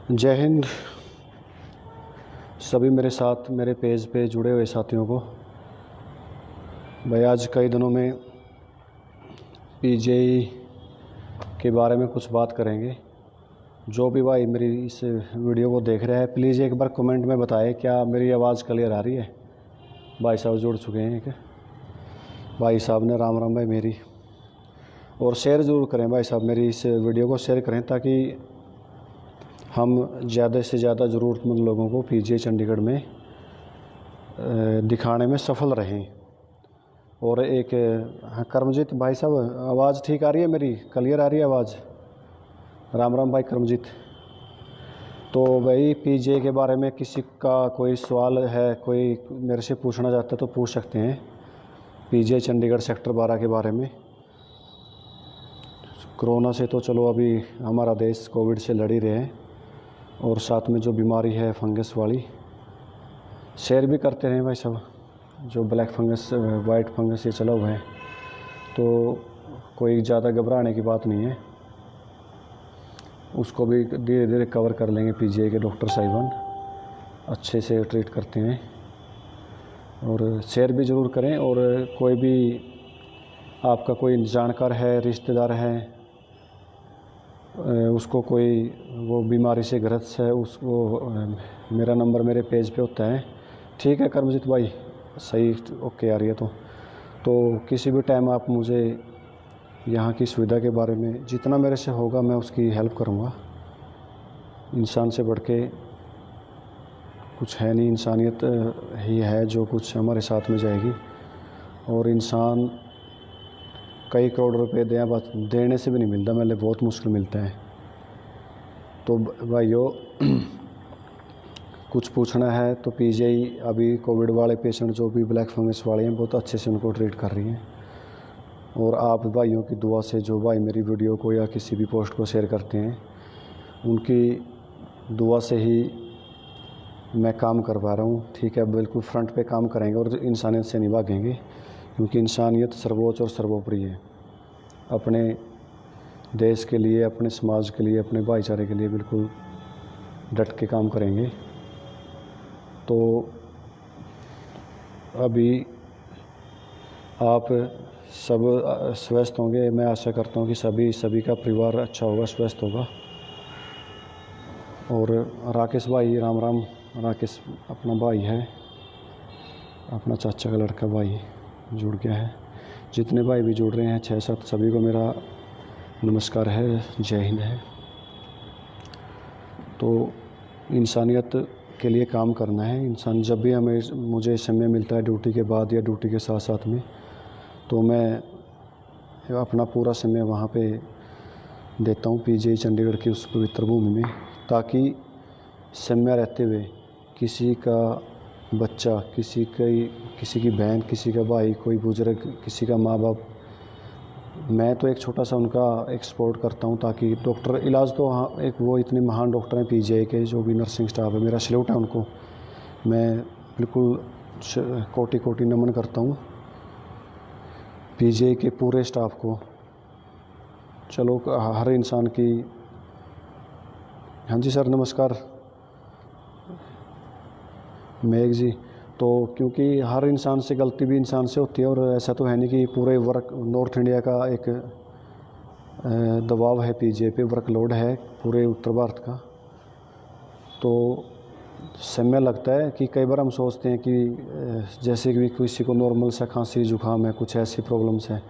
जय हिंद सभी मेरे साथ मेरे पेज पे जुड़े हुए साथियों को। भाई आज कई दिनों में पीजीआई के बारे में कुछ बात करेंगे। जो भी भाई मेरी इस वीडियो को देख रहा है प्लीज़ एक बार कमेंट में बताएं क्या मेरी आवाज़ क्लियर आ रही है। भाई साहब जुड़ चुके हैं एक भाई साहब ने राम राम भाई मेरी, और शेयर ज़रूर करें भाई साहब, मेरी इस वीडियो को शेयर करें ताकि हम ज़्यादा से ज़्यादा ज़रूरतमंद लोगों को पीजीआई चंडीगढ़ में दिखाने में सफल रहें। और एक कर्मजीत भाई साहब, आवाज़ ठीक आ रही है मेरी, क्लियर आ रही है आवाज़? राम राम भाई कर्मजीत। तो भाई पीजीआई के बारे में किसी का कोई सवाल है, कोई मेरे से पूछना चाहता है तो पूछ सकते हैं। पीजीआई चंडीगढ़ सेक्टर 12 के बारे में। कोरोना से तो चलो अभी हमारा देश कोविड से लड़ ही रहे हैं, और साथ में जो बीमारी है फंगस वाली, शेयर भी करते रहें भाई साहब। जो ब्लैक फंगस वाइट फंगस ये चला हुआ है तो कोई ज़्यादा घबराने की बात नहीं है, उसको भी धीरे धीरे कवर कर लेंगे। पीजीआई के डॉक्टर साहिबान अच्छे से ट्रीट करते हैं। और शेयर भी ज़रूर करें। और कोई भी आपका कोई जानकार है, रिश्तेदार है, उसको कोई वो बीमारी से ग्रस्त है, उसको मेरा नंबर मेरे पेज पे होता है। ठीक है कर्मजीत भाई, सही ओके आ रही है तो किसी भी टाइम आप मुझे यहाँ की सुविधा के बारे में जितना मेरे से होगा मैं उसकी हेल्प करूँगा। इंसान से बढ़ के कुछ है नहीं, इंसानियत ही है जो कुछ हमारे साथ में जाएगी। और इंसान कई करोड़ रुपए देने से भी नहीं मिलता, मतलब बहुत मुश्किल मिलता है। तो भाइयों कुछ पूछना है तो पीजीआई अभी कोविड वाले पेशेंट जो भी ब्लैक फंगस वाले हैं बहुत अच्छे से उनको ट्रीट कर रही हैं। और आप भाइयों की दुआ से जो भाई मेरी वीडियो को या किसी भी पोस्ट को शेयर करते हैं, उनकी दुआ से ही मैं काम करवा रहा हूँ। ठीक है, बिल्कुल फ्रंट पे काम करेंगे और इंसानियत से नहीं भागेंगे, क्योंकि इंसानियत सर्वोच्च और सर्वोपरि है। अपने देश के लिए, अपने समाज के लिए, अपने भाईचारे के लिए बिल्कुल डट के काम करेंगे। तो अभी आप सब स्वस्थ होंगे, मैं आशा करता हूँ कि सभी का परिवार अच्छा होगा, स्वस्थ होगा। और राकेश भाई राम राम। राकेश अपना भाई है, अपना चाचा का लड़का भाई जुड़ गया है। जितने भाई भी जुड़ रहे हैं 6-7 सभी को मेरा नमस्कार है, जय हिंद है। तो इंसानियत के लिए काम करना है। इंसान जब भी मुझे समय मिलता है ड्यूटी के बाद या ड्यूटी के साथ साथ में, तो मैं अपना पूरा समय वहाँ पे देता हूँ पीजीआई चंडीगढ़ की उस पवित्र भूमि में, ताकि समय रहते हुए किसी का बच्चा, किसी की बहन, किसी का भाई, कोई बुजुर्ग, किसी का माँ बाप, मैं तो एक छोटा सा उनका एक सपोर्ट करता हूं। ताकि डॉक्टर इलाज तो हाँ, एक वो इतने महान डॉक्टर हैं पीजीआई के, जो भी नर्सिंग स्टाफ है, मेरा सैल्यूट है उनको। मैं बिल्कुल कोटि कोटि नमन करता हूं पीजीआई के पूरे स्टाफ को। चलो हर इंसान की, हाँ जी सर नमस्कार मेघ जी। तो क्योंकि हर इंसान से गलती भी इंसान से होती है, और ऐसा तो है नहीं कि पूरे नॉर्थ इंडिया का एक दबाव है पीजीआई पे, वर्कलोड है पूरे उत्तर भारत का। तो समय लगता है कि कई बार हम सोचते हैं कि जैसे कि किसी को नॉर्मल सा खांसी जुकाम है, कुछ ऐसी प्रॉब्लम्स हैं,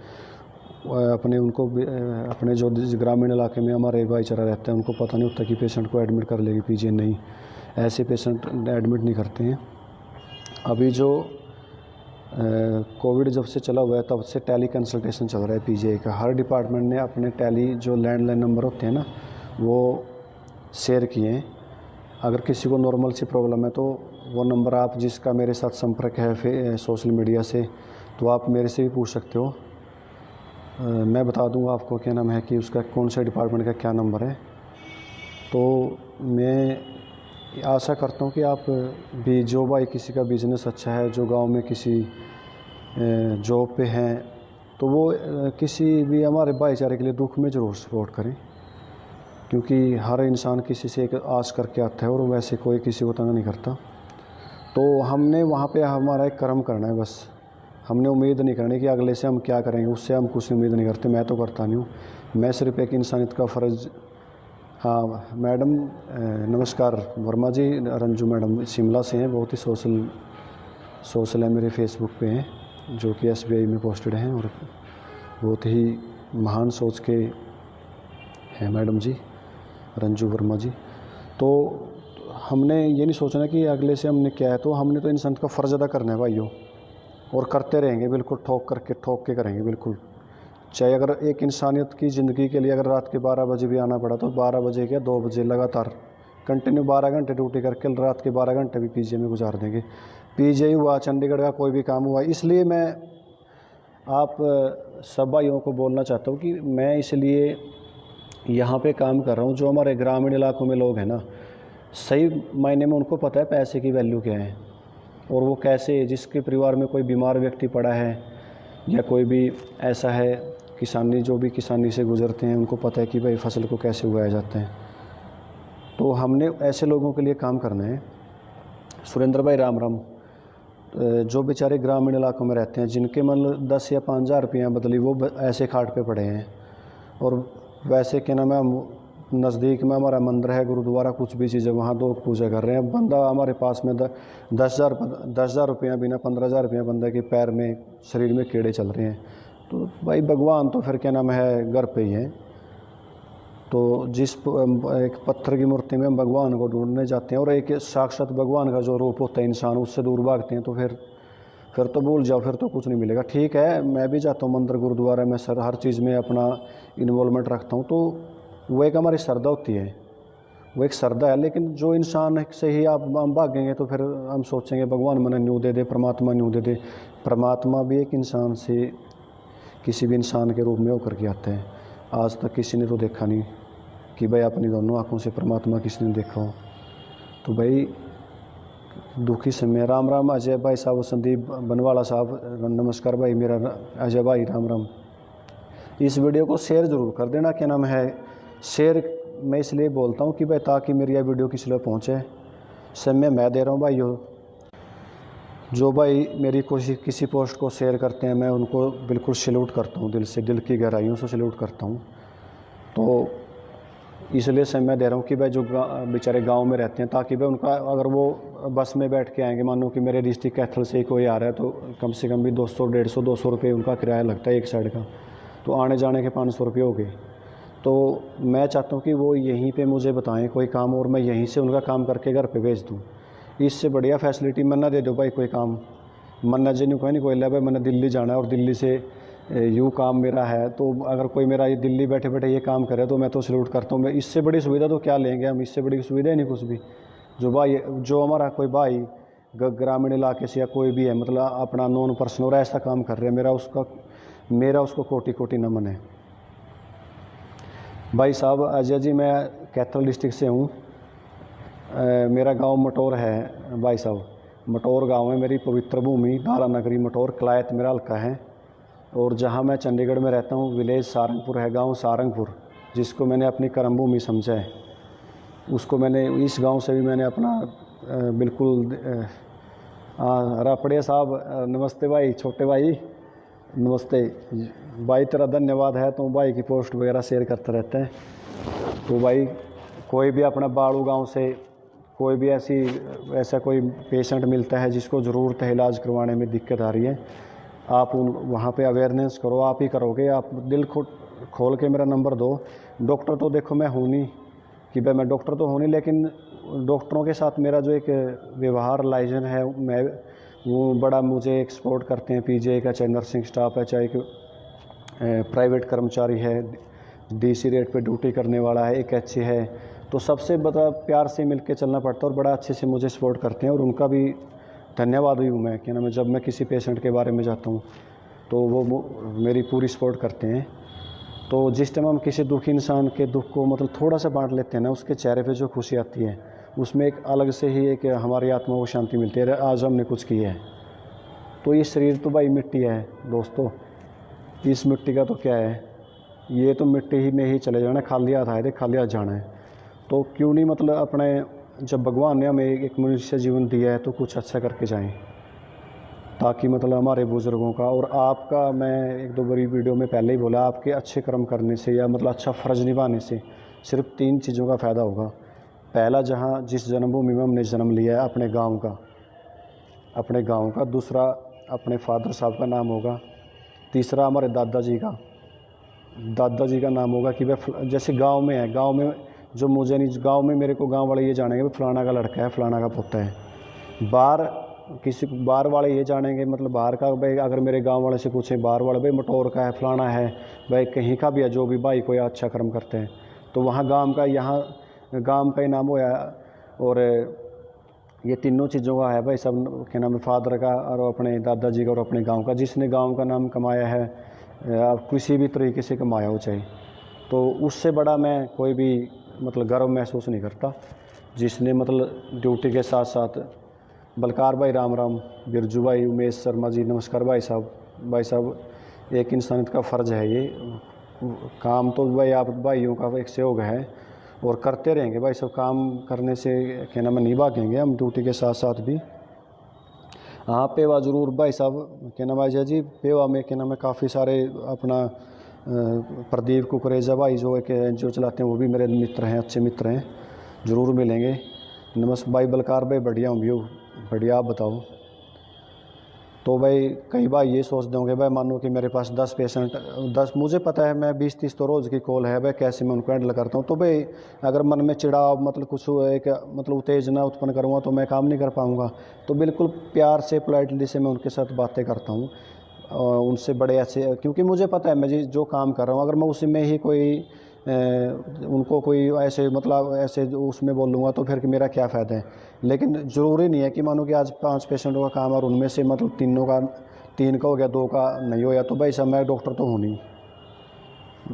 अपने जो ग्रामीण इलाके में हमारे भाईचारा रहता है उनको पता नहीं होता कि पेशेंट को एडमिट कर लेगी पीजीआई। नहीं, ऐसे पेशेंट एडमिट नहीं करते हैं। अभी जो कोविड जब से चला हुआ है तब से टेली कंसल्टेशन चल रहा है पीजीआई का। हर डिपार्टमेंट ने अपने टेली जो लैंडलाइन नंबर होते हैं ना, वो शेयर किए हैं। अगर किसी को नॉर्मल सी प्रॉब्लम है तो वो नंबर आप जिसका मेरे साथ संपर्क है फिर सोशल मीडिया से, तो आप मेरे से भी पूछ सकते हो। मैं बता दूंगा आपको क्या नाम है कि उसका कौन से डिपार्टमेंट का क्या नंबर है। तो मैं आशा करता हूँ कि आप भी, जो भाई किसी का बिज़नेस अच्छा है, जो गांव में किसी जॉब पे हैं, तो वो किसी भी हमारे भाईचारे के लिए दुख में ज़रूर सपोर्ट करें। क्योंकि हर इंसान किसी से एक आस करके आता है और वैसे कोई किसी को तंग नहीं करता। तो हमने वहाँ पे हमारा एक कर्म करना है बस। हमने उम्मीद नहीं करनी कि अगले से हम क्या करेंगे, उससे हम कुछ उम्मीद नहीं करते। मैं तो करता नहीं हूँ, मैं सिर्फ एक इंसानियत का फ़र्ज़। हाँ मैडम, नमस्कार वर्मा जी। रंजू मैडम शिमला से हैं, बहुत ही सोशल है, मेरे फेसबुक पे हैं, जो कि SBI में पोस्टेड हैं और बहुत ही महान सोच के हैं मैडम जी, रंजू वर्मा जी। तो हमने ये नहीं सोचना कि अगले से हमने क्या है, तो हमने तो इंसान का फ़र्ज़ अदा करना है भाइयों, और करते रहेंगे बिल्कुल, ठोक के करेंगे बिल्कुल। चाहे अगर एक इंसानियत की ज़िंदगी के लिए अगर रात के 12 बजे भी आना पड़ा तो 12 बजे क्या 2 बजे लगातार कंटिन्यू 12 घंटे ड्यूटी करके रात के 12 घंटे भी PGI में गुजार देंगे। PGI हुआ, चंडीगढ़ का कोई भी काम हुआ। इसलिए मैं आप सब भाइयों को बोलना चाहता हूँ कि मैं इसलिए यहाँ पे काम कर रहा हूँ। जो हमारे ग्रामीण इलाकों में लोग हैं ना, सही मायने में उनको पता है पैसे की वैल्यू क्या है, और वो कैसे, जिसके परिवार में कोई बीमार व्यक्ति पड़ा है या कोई भी ऐसा है, किसानी जो भी किसानी से गुजरते हैं उनको पता है कि भाई फसल को कैसे उगाया जाता है। तो हमने ऐसे लोगों के लिए काम करना है। सुरेंद्र भाई राम राम, जो बेचारे ग्रामीण इलाकों में रहते हैं, जिनके मतलब 10 या 5,000 रुपया बदली वो ऐसे खाट पे पड़े हैं, और वैसे क्या नाम है, नज़दीक में हमारा मंदिर है, गुरुद्वारा, कुछ भी चीज़ है, वहाँ लोग पूजा कर रहे हैं। बंदा हमारे पास में 10,000 रुपया बिना 15,000 रुपया बंदा के पैर में, शरीर में कीड़े चल रहे हैं। तो भाई भगवान तो फिर क्या नाम है घर पे ही है। तो एक पत्थर की मूर्ति में हम भगवान को ढूंढने जाते हैं, और एक साक्षात भगवान का जो रूप होता है इंसान, उससे दूर भागते हैं, तो फिर तो भूल जाओ, फिर तो कुछ नहीं मिलेगा। ठीक है, मैं भी जाता हूँ मंदिर गुरुद्वारा में, सर हर चीज़ में अपना इन्वॉल्वमेंट रखता हूँ, तो वो एक हमारी श्रद्धा होती है, वो एक श्रद्धा है। लेकिन जो इंसान से ही हम भागेंगे तो फिर हम सोचेंगे भगवान मने न्यू दे दे, परमात्मा न्यू दे दे। परमात्मा भी एक इंसान से, किसी भी इंसान के रूप में होकर के आता है। आज तक किसी ने तो देखा नहीं कि भाई अपनी दोनों आँखों से परमात्मा किसी ने देखा हो। तो भाई दुखी समय, राम राम अजय भाई साहब, संदीप बनवाला साहब, नमस्कार भाई मेरा अजय भाई, राम राम। इस वीडियो को शेयर ज़रूर कर देना, क्या नाम है, शेयर मैं इसलिए बोलता हूँ कि भाई ताकि मेरी यह वीडियो किसी लोग पहुँचे। समय मैं दे रहा हूँ भाई, जो भाई मेरी किसी पोस्ट को शेयर करते हैं, मैं उनको बिल्कुल सैल्यूट करता हूँ, दिल से, दिल की गहराइयों से सैल्यूट करता हूँ। तो इसलिए समय दे रहा हूँ कि भाई जो बेचारे गांव में रहते हैं, ताकि भाई उनका, अगर वो बस में बैठ के आएंगे, मानो कि मेरे डिस्ट्रिक्ट कैथल से ही कोई आ रहा है, तो कम से कम भी 200 रुपये उनका किराया लगता है एक साइड का, तो आने जाने के 500 रुपये हो गए। तो मैं चाहता हूँ कि वो यहीं पे मुझे बताएं कोई काम, और मैं यहीं से उनका काम करके घर पे भेज दूँ। इससे बढ़िया फैसिलिटी मन्ना दे दो भाई कोई काम, मन्ना जी नहीं, कोई नहीं, कोई ला भाई मैंने दिल्ली जाना है और दिल्ली से यूँ काम मेरा है, तो अगर कोई मेरा ये दिल्ली बैठे बैठे ये काम करे तो मैं तो सैल्यूट करता हूँ। मैं इससे बड़ी सुविधा तो क्या लेंगे हम, इससे बड़ी सुविधा ही नहीं कुछ भी। जो हमारा कोई भाई ग्रामीण इलाके से या कोई भी है, मतलब अपना नॉन पर्सन और ऐसा काम कर रहे हैं, मेरा उसको कोटि कोटि नमन है। भाई साहब अजय जी, मैं कैथल डिस्ट्रिक्ट से हूँ, मेरा गांव मटौर है भाई साहब, मटौर गांव है, मेरी पवित्र भूमि दारा नगरी मटौर, क्लायत मेरा हल्का है। और जहां मैं चंडीगढ़ में रहता हूं, विलेज सारंगपुर है, गांव सारंगपुर, जिसको मैंने अपनी कर्म भूमि समझा है। उसको मैंने, इस गांव से भी मैंने अपना बिल्कुल रापड़िया साहब नमस्ते भाई, छोटे भाई नमस्ते भाई, तेरा धन्यवाद है, तो भाई की पोस्ट वगैरह शेयर करते रहते हैं। तो भाई कोई भी अपना बाड़ू गांव से कोई भी ऐसा कोई पेशेंट मिलता है जिसको ज़रूरत है इलाज करवाने में दिक्कत आ रही है, आप वहाँ पे अवेयरनेस करो, आप ही करोगे। आप दिल खोल के मेरा नंबर दो। डॉक्टर तो देखो मैं हूँ नहीं कि भाई मैं डॉक्टर तो हूँ नहीं, लेकिन डॉक्टरों के साथ मेरा जो एक व्यवहार लाइजन है, मैं वो बड़ा मुझे एक सपोर्ट करते हैं। PGI का चाहे नर्सिंग स्टाफ है, चाहे प्राइवेट कर्मचारी है, DC रेट पे ड्यूटी करने वाला है, एक HA है, तो सबसे बड़ा प्यार से मिल के चलना पड़ता है, और बड़ा अच्छे से मुझे सपोर्ट करते हैं, और उनका भी धन्यवाद हुई हूँ मैं, क्या नाम है, जब मैं किसी पेशेंट के बारे में जाता हूँ तो वो मेरी पूरी सपोर्ट करते हैं। तो जिस टाइम हम किसी दुखी इंसान के दुख को मतलब थोड़ा सा बांट लेते हैं ना, उसके चेहरे पे जो खुशी आती है, उसमें एक अलग से ही एक हमारी आत्मा को शांति मिलती है। आज हमने कुछ किया है, तो ये शरीर तो भाई मिट्टी है दोस्तों, इस मिट्टी का तो क्या है, ये तो मिट्टी ही में ही चले जाना, खाली हाथ आए थे खाली हाथ जाना है। तो क्यों नहीं मतलब अपने, जब भगवान ने हमें एक मनुष्य जीवन दिया है तो कुछ अच्छा करके जाएं, ताकि मतलब हमारे बुज़ुर्गों का और आपका, मैं एक दो बड़ी वीडियो में पहले ही बोला, आपके अच्छे कर्म करने से या मतलब अच्छा फ़र्ज़ निभाने से सिर्फ 3 चीज़ों का फ़ायदा होगा। पहला, जहाँ जिस जन्मभूमि में हमने जन्म लिया है अपने गाँव का। दूसरा, अपने फादर साहब का नाम होगा। तीसरा, हमारे दादाजी का नाम होगा कि वह जैसे गांव में है, गांव में जो मुझे नहीं, गांव में मेरे को गांव वाले ये जानेंगे भाई फलाना का लड़का है, फलाना का पोता है। बाहर वाले ये जानेंगे, मतलब बाहर का भाई, अगर मेरे गांव वाले से पूछें बाहर वाले, भाई मटौर का है, फलाना है, भाई कहीं का भी है, जो भी भाई कोई अच्छा कर्म करते हैं तो वहाँ गांव का, यहाँ गांव का ही नाम होया। और ये तीनों चीज़ों का है भाई सब, क्या नाम है, फादर का और अपने दादाजी का और अपने गांव का। जिसने गांव का नाम कमाया है, किसी भी तरीके से कमाया हो चाहे, तो उससे बड़ा मैं कोई भी मतलब गर्व महसूस नहीं करता। जिसने मतलब ड्यूटी के साथ साथ, बलकार भाई राम राम, बिरजू भाई, उमेश शर्मा जी नमस्कार भाई साहब, एक इंसानियत का फ़र्ज़ है ये काम। तो भाई आप भाइयों का एक सहयोग है और करते रहेंगे भाई सब, काम करने से क्या नाम है नहीं भागेंगे हम ड्यूटी के साथ साथ भी। हाँ, पेवा ज़रूर भाई साहब, क्या नाम है अजय जी, पेवा में क्या नाम है काफ़ी सारे अपना प्रदीप कुकरेजा भाई जो एक NGO चलाते हैं, वो भी मेरे मित्र हैं, अच्छे मित्र हैं, ज़रूर मिलेंगे। नमस्ते भाई बलकार भाई, बढ़िया हूँ व्यू, बढ़िया, आप बताओ। तो भाई कई बार ये सोचते होंगे भाई, मानो कि मेरे पास 10 पेशेंट, 10, मुझे पता है मैं 20-30 तो रोज़ की कॉल है भाई, कैसे मैं उनको हैंडल करता हूँ। तो भाई अगर मन में चिड़ाव मतलब कुछ एक मतलब उत्तेजना उत्पन्न करूँगा तो मैं काम नहीं कर पाऊँगा। तो बिल्कुल प्यार से, पोलाइटली से मैं उनके साथ बातें करता हूँ, उनसे बड़े ऐसे, क्योंकि मुझे पता है मैं जो काम कर रहा हूँ, अगर मैं उसी में ही कोई उनको कोई ऐसे मतलब ऐसे उसमें बोलूँगा तो फिर मेरा क्या फ़ायदा है। लेकिन ज़रूरी नहीं है कि मानो कि आज 5 पेशेंटों का काम और उनमें से मतलब 3 का हो गया, 2 का नहीं हो गया, तो भाई साहब मैं डॉक्टर तो हूँ नहीं,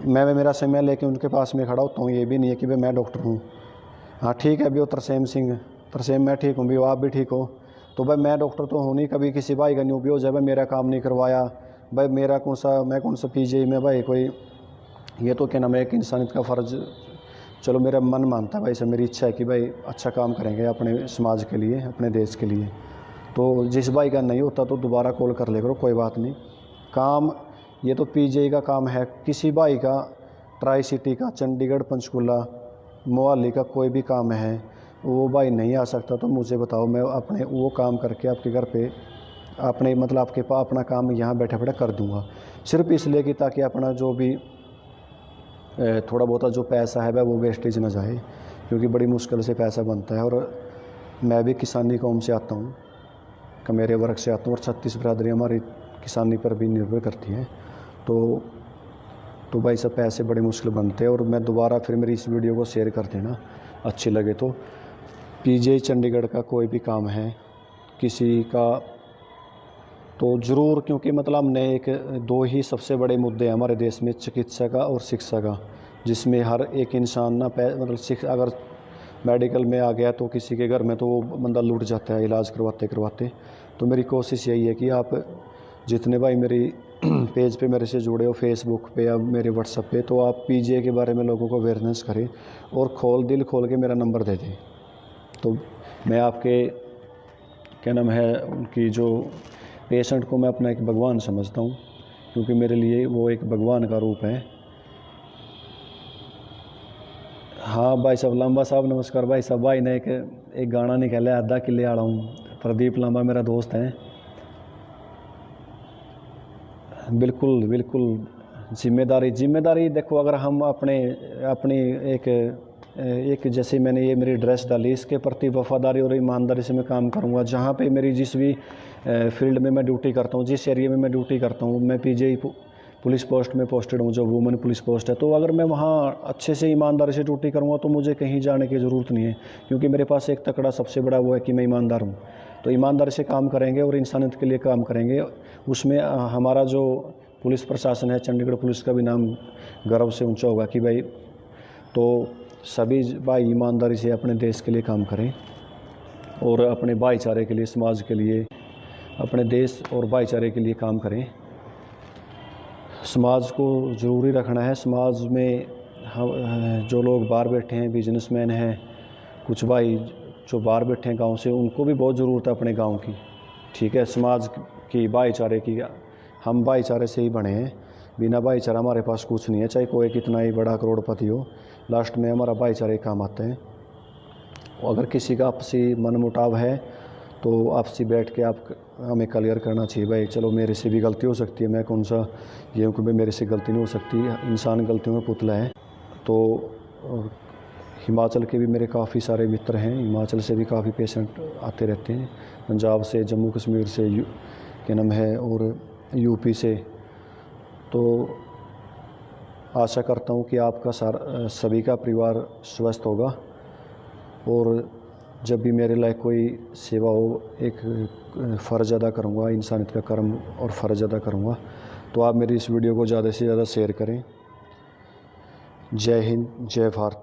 मैं मेरा समय लेके उनके पास में खड़ा होता हूँ, ये भी नहीं है कि भाई मैं डॉक्टर हूँ। हाँ ठीक है, अभी वो तरसेम मैं ठीक हूँ भी, आप भी ठीक हो, तो भाई मैं डॉक्टर तो हूँ नहीं। कभी किसी भाई का न्यू भी हो जाए भाई मेरा काम नहीं करवाया, भाई मेरा मैं कौन सा PGI में भाई कोई, ये तो क्या नाम है एक इंसानियत का फ़र्ज़। चलो मेरा मन मानता है भाई साहब, मेरी इच्छा है कि भाई अच्छा काम करेंगे अपने समाज के लिए, अपने देश के लिए। तो जिस भाई का नहीं होता तो दोबारा कॉल कर ले करो, कोई बात नहीं। काम ये तो PGI का काम है, किसी भाई का ट्राई सिटी का, चंडीगढ़, पंचकुला, मोहाली का कोई भी काम है, वो भाई नहीं आ सकता तो मुझे बताओ, मैं अपने वो काम करके आपके घर पे अपने मतलब आपके पास अपना काम यहाँ बैठे बैठे कर दूँगा, सिर्फ इसलिए कि ताकि अपना जो भी थोड़ा बहुत जो पैसा है वह वो वेस्टेज ना जाए, क्योंकि बड़ी मुश्किल से पैसा बनता है। और मैं भी किसानी कौम से आता हूँ, कमेरे वर्ग से आता हूँ, और 36 बिरादरी हमारी किसानी पर भी निर्भर करती है। तो भाई सब पैसे बड़े मुश्किल बनते हैं। और मैं दोबारा फिर मेरी इस वीडियो को शेयर कर देना अच्छी लगे तो। PGI चंडीगढ़ का कोई भी काम है किसी का तो ज़रूर, क्योंकि मतलब हमने 2 ही सबसे बड़े मुद्दे हैं हमारे देश में, चिकित्सा का और शिक्षा का, जिसमें हर एक इंसान ना मतलब अगर मेडिकल में आ गया तो किसी के घर में तो वो बंदा लूट जाता है इलाज करवाते करवाते। तो मेरी कोशिश यही है कि आप जितने भाई मेरी पेज पे मेरे से जुड़े हो, फेसबुक पे या मेरे व्हाट्सएप पे, तो आप PGI के बारे में लोगों को अवेयरनेस करें और दिल खोल के मेरा नंबर दे दें। तो मैं आपके क्या नाम है उनकी जो पेशेंट को मैं अपना एक भगवान समझता हूँ, क्योंकि मेरे लिए वो एक भगवान का रूप है। हाँ भाई साहब, लांबा साहब नमस्कार भाई साहब। भाई ने एक गाना निकाला है, आधा किले आड़ा हूँ, प्रदीप लांबा मेरा दोस्त है। बिल्कुल बिल्कुल, जिम्मेदारी देखो, अगर हम अपनी एक जैसे मैंने ये मेरी ड्रेस डाली, इसके प्रति वफादारी और ईमानदारी से मैं काम करूँगा। जहाँ पे मेरी जिस भी फील्ड में मैं ड्यूटी करता हूँ, जिस एरिया में मैं ड्यूटी करता हूँ, मैं PGI पुलिस पोस्ट में पोस्टेड हूँ, जो वुमेन पुलिस पोस्ट है। तो अगर मैं वहाँ अच्छे से ईमानदारी से ड्यूटी करूँगा तो मुझे कहीं जाने की ज़रूरत नहीं है, क्योंकि मेरे पास एक तकड़ा सबसे बड़ा वो है कि मैं ईमानदार हूँ। तो ईमानदारी से काम करेंगे और इंसानियत के लिए काम करेंगे। उसमें हमारा जो पुलिस प्रशासन है, चंडीगढ़ पुलिस का भी नाम गर्व से ऊंचा होगा कि भाई, तो सभी भाई ईमानदारी से अपने देश के लिए काम करें और अपने भाईचारे के लिए, समाज के लिए, अपने देश और भाईचारे के लिए काम करें। समाज को ज़रूरी रखना है। समाज में हम जो लोग बाहर बैठे हैं, बिजनेसमैन हैं, कुछ भाई जो बाहर बैठे हैं गांव से, उनको भी बहुत ज़रूरत है अपने गांव की। ठीक है, समाज की, भाईचारे की। हम भाईचारे से ही बने हैं, बिना भाईचारा हमारे पास कुछ नहीं है। चाहे कोई कितना ही बड़ा करोड़पति हो, लास्ट में हमारा भाईचारे काम आते हैं। अगर किसी का आपसी मनमुटाव है तो आपसी बैठ के आप हमें क्लियर करना चाहिए, भाई चलो मेरे से भी गलती हो सकती है, मैं कौन सा ये हूँ कि भाई मेरे से गलती नहीं हो सकती, इंसान गलतियों में पुतला है। तो हिमाचल के भी मेरे काफ़ी सारे मित्र हैं, हिमाचल से भी काफ़ी पेशेंट आते रहते हैं, पंजाब से, जम्मू कश्मीर से, क्या नाम है, और यूपी से। तो आशा करता हूँ कि आपका सभी का परिवार स्वस्थ होगा, और जब भी मेरे लायक कोई सेवा हो, एक फ़र्ज़ अदा करूँगा, इंसानियत का कर्म और फ़र्ज़ अदा करूँगा। तो आप मेरी इस वीडियो को ज़्यादा से ज़्यादा शेयर करें। जय हिंद, जय भारत।